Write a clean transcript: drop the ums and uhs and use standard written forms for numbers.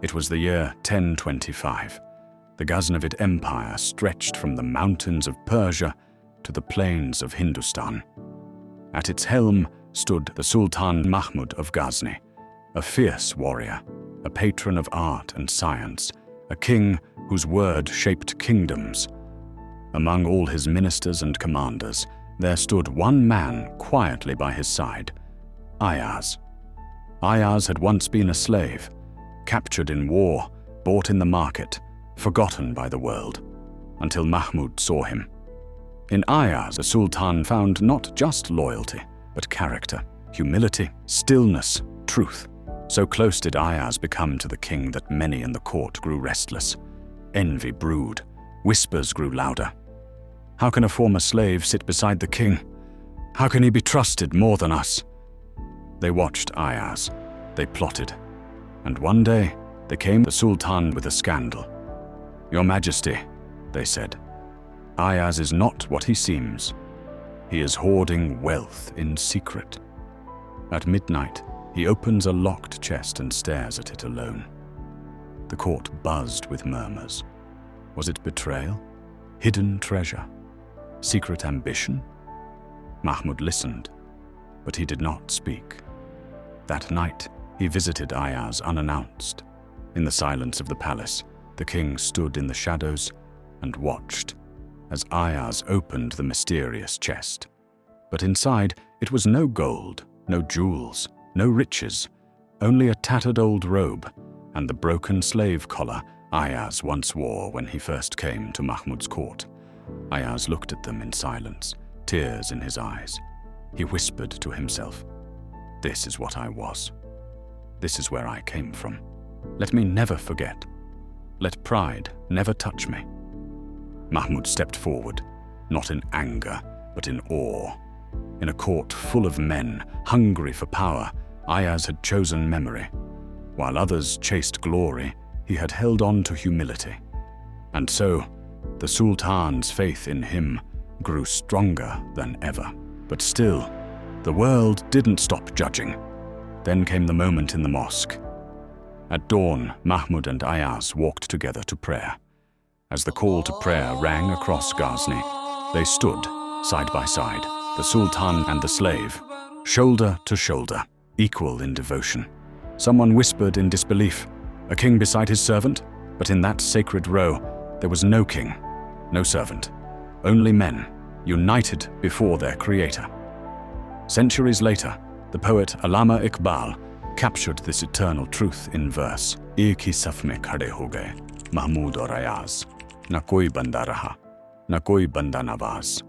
It was the year 1025. The Ghaznavid Empire stretched from the mountains of Persia to the plains of Hindustan. At its helm stood the Sultan Mahmud of Ghazni, a fierce warrior, a patron of art and science, a king whose word shaped kingdoms. Among all his ministers and commanders, there stood one man quietly by his side, Ayaz. Ayaz had once been a slave, captured in war, bought in the market, forgotten by the world, until Mahmud saw him. In Ayaz, the Sultan found not just loyalty, but character, humility, stillness, truth. So close did Ayaz become to the king that many in the court grew restless. Envy brewed, whispers grew louder. How can a former slave sit beside the king? How can he be trusted more than us? They watched Ayaz, they plotted, and one day they came the Sultan with a scandal. "Your Majesty," they said, "Ayaz is not what he seems. He is hoarding wealth in secret." At midnight, he opens a locked chest and stares at it alone. The court buzzed with murmurs. Was it betrayal? Hidden treasure? Secret ambition? Mahmud listened, but he did not speak. That night, he visited Ayaz unannounced. In the silence of the palace, the king stood in the shadows and watched as Ayaz opened the mysterious chest. But inside, it was no gold, no jewels, no riches, only a tattered old robe and the broken slave collar Ayaz once wore when he first came to Mahmud's court. Ayaz looked at them in silence, tears in his eyes. He whispered to himself, "This is what I was. This is where I came from. Let me never forget. Let pride never touch me." Mahmud stepped forward, not in anger, but in awe. In a court full of men, hungry for power, Ayaz had chosen memory. While others chased glory, he had held on to humility. And so, the Sultan's faith in him grew stronger than ever. But still, the world didn't stop judging. Then came the moment in the mosque. At dawn, Mahmud and Ayaz walked together to prayer. As the call to prayer rang across Ghazni, they stood, side by side, the Sultan and the slave, shoulder to shoulder, equal in devotion. Someone whispered in disbelief, "A king beside his servant?" But in that sacred row, there was no king, no servant, only men, united before their creator. Centuries later, the poet Allama Iqbal captured this eternal truth in verse, "Ek hi saf mein khade ho gaye, Mahmud aur Ayaz, na koi banda raha, na koi banda nawaz."